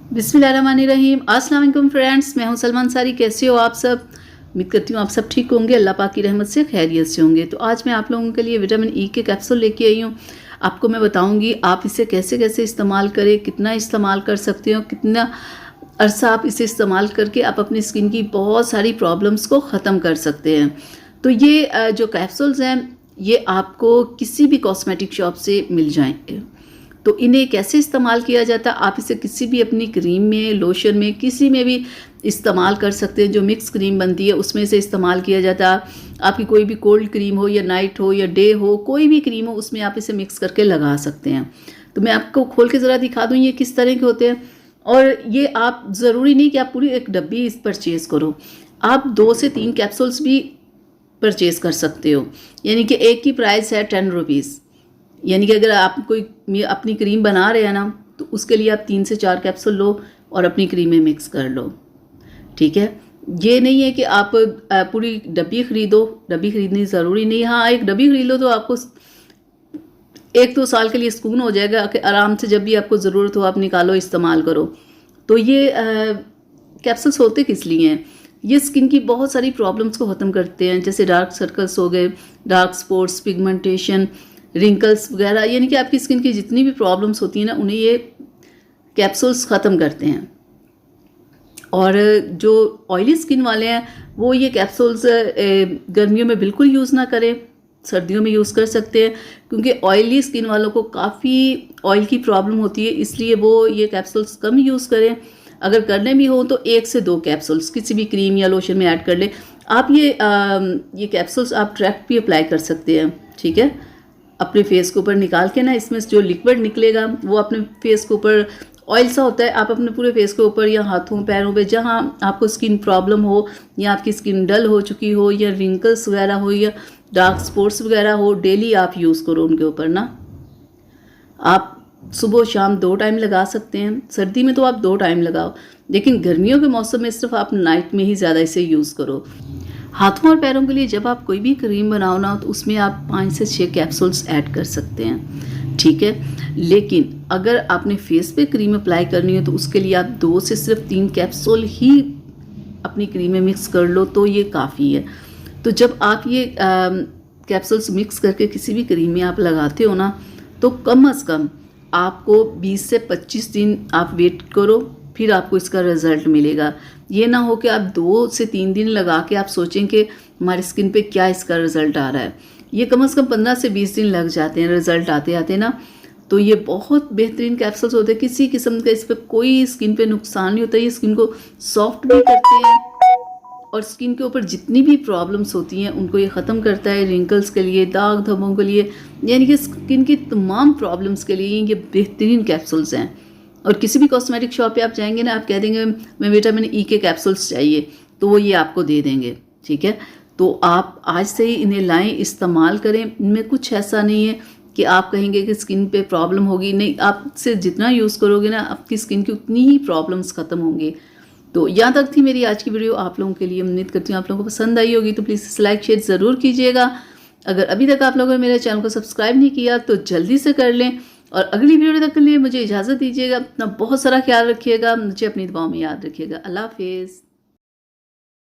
बिस्मिल्लाहिर्रहमानिर्रहीम। अस्सलाम वालेकुम फ्रेंड्स, मैं हूं सलमान सारी। कैसे हो आप सब? उम्मीद करती हूँ आप सब ठीक होंगे, अल्लाह पाक की रहमत से खैरियत से होंगे। तो आज मैं आप लोगों के लिए विटामिन ई के कैप्सूल लेके आई हूँ। आपको मैं बताऊँगी आप इसे कैसे कैसे इस्तेमाल करें, कितना इस्तेमाल कर सकते हो, कितना अरसा आप इसे इस्तेमाल करके आप अपनी स्किन की बहुत सारी प्रॉब्लम्स को ख़त्म कर सकते हैं। तो ये जो कैप्सूल्स हैं ये आपको किसी भी कॉस्मेटिक शॉप से मिल जाएंगे। तो इन्हें कैसे इस्तेमाल किया जाता है, आप इसे किसी भी अपनी क्रीम में, लोशन में, किसी में भी इस्तेमाल कर सकते हैं। जो मिक्स क्रीम बनती है उसमें से इस्तेमाल किया जाता है। आपकी कोई भी कोल्ड क्रीम हो या नाइट हो या डे हो, कोई भी क्रीम हो उसमें आप इसे मिक्स करके लगा सकते हैं। तो मैं आपको खोल के ज़रा दिखा दूँ ये किस तरह के होते हैं। और ये आप ज़रूरी नहीं कि आप पूरी एक डब्बी इस परचेज़ करो, आप 2 से 3 कैप्सूल्स भी परचेज़ कर सकते हो। यानी कि एक की प्राइस है 10 रुपीज़। यानी कि अगर आप कोई अपनी क्रीम बना रहे हैं ना, तो उसके लिए आप 3 से 4 कैप्सूल लो और अपनी क्रीम में मिक्स कर लो। ठीक है, ये नहीं है कि आप पूरी डब्बी खरीदो। डब्बी खरीदनी ज़रूरी नहीं। हाँ, एक डब्बी खरीद लो तो आपको 1-2 साल के लिए सुकून हो जाएगा कि आराम से जब भी आपको ज़रूरत हो आप निकालो, इस्तेमाल करो। तो ये कैप्सूल्स होते किस लिए हैं? ये स्किन की बहुत सारी प्रॉब्लम्स को ख़त्म करते हैं, जैसे डार्क सर्कल्स हो गए, डार्क स्पॉट्स, पिगमेंटेशन, रिंकल्स वगैरह। यानी कि आपकी स्किन की जितनी भी प्रॉब्लम्स होती हैं ना, उन्हें ये कैप्सूल्स ख़त्म करते हैं। और जो ऑयली स्किन वाले हैं वो ये कैप्सूल्स गर्मियों में बिल्कुल यूज़ ना करें, सर्दियों में यूज़ कर सकते हैं। क्योंकि ऑयली स्किन वालों को काफ़ी ऑयल की प्रॉब्लम होती है, इसलिए वो ये कैप्सूल्स कम यूज़ करें। अगर करने भी हो तो 1 से 2 कैप्सूल्स किसी भी क्रीम या लोशन में ऐड कर लें। आप ये कैप्सूल्स आप डायरेक्ट भी अप्लाई कर सकते हैं। ठीक है, अपने फेस के ऊपर निकाल के ना, इसमें जो लिक्विड निकलेगा वो अपने फेस के ऊपर ऑयल सा होता है, आप अपने पूरे फेस के ऊपर या हाथों पैरों पे जहाँ आपको स्किन प्रॉब्लम हो, या आपकी स्किन डल हो चुकी हो, या रिंकल्स वगैरह हो, या डार्क स्पॉट्स वगैरह हो, डेली आप यूज़ करो उनके ऊपर ना। आप सुबह शाम 2 टाइम लगा सकते हैं। सर्दी में तो आप 2 टाइम लगाओ, लेकिन गर्मियों के मौसम में सिर्फ आप नाइट में ही ज़्यादा इसे यूज़ करो। हाथों और पैरों के लिए जब आप कोई भी क्रीम बनाओ ना, तो उसमें आप 5 से 6 कैप्सूल्स ऐड कर सकते हैं। ठीक है, लेकिन अगर आपने फेस पे क्रीम अप्लाई करनी है तो उसके लिए आप 2 से सिर्फ 3 कैप्सूल ही अपनी क्रीम में मिक्स कर लो, तो ये काफ़ी है। तो जब आप ये कैप्सूल्स मिक्स करके किसी भी क्रीम में आप लगाते हो ना, तो कम से कम आपको 20 से 25 दिन आप वेट करो, फिर आपको इसका रिज़ल्ट मिलेगा। ये ना हो कि आप 2 से 3 दिन लगा के आप सोचें कि हमारी स्किन पे क्या इसका रिज़ल्ट आ रहा है। ये कम से कम 15 से 20 दिन लग जाते हैं रिज़ल्ट आते आते ना। तो ये बहुत बेहतरीन कैप्सूल्स होते हैं, किसी किस्म का इस पर कोई स्किन पे नुकसान नहीं होता। ये स्किन को सॉफ्ट भी करते हैं और स्किन के ऊपर जितनी भी प्रॉब्लम्स होती हैं उनको ये ख़त्म करता है। रिंकल्स के लिए, दाग धब्बों के लिए, यानी कि स्किन की तमाम प्रॉब्लम्स के लिए ये बेहतरीन कैप्सूल्स हैं। और किसी भी कॉस्मेटिक शॉप पे आप जाएंगे ना, आप कह देंगे मैं विटामिन ई के कैप्सूल्स चाहिए, तो वो ये आपको दे देंगे। ठीक है, तो आप आज से ही इन्हें लाएं, इस्तेमाल करें। इनमें कुछ ऐसा नहीं है कि आप कहेंगे कि स्किन पे प्रॉब्लम होगी, नहीं, आपसे जितना यूज़ करोगे ना आपकी स्किन की उतनी ही प्रॉब्लम्स ख़त्म होंगी। तो यहाँ तक थी मेरी आज की वीडियो, आप लोगों के लिए। उम्मीद करती हूँ आप लोगों को पसंद आई होगी। तो प्लीज़ लाइक शेयर ज़रूर कीजिएगा। अगर अभी तक आप लोगों ने मेरे चैनल को सब्सक्राइब नहीं किया तो जल्दी से कर लें। और अगली वीडियो तक के लिए मुझे इजाज़त दीजिएगा। अपना बहुत सारा ख्याल रखिएगा, मुझे अपनी दुआओं में याद रखिएगा। अल्लाह हाफिज़।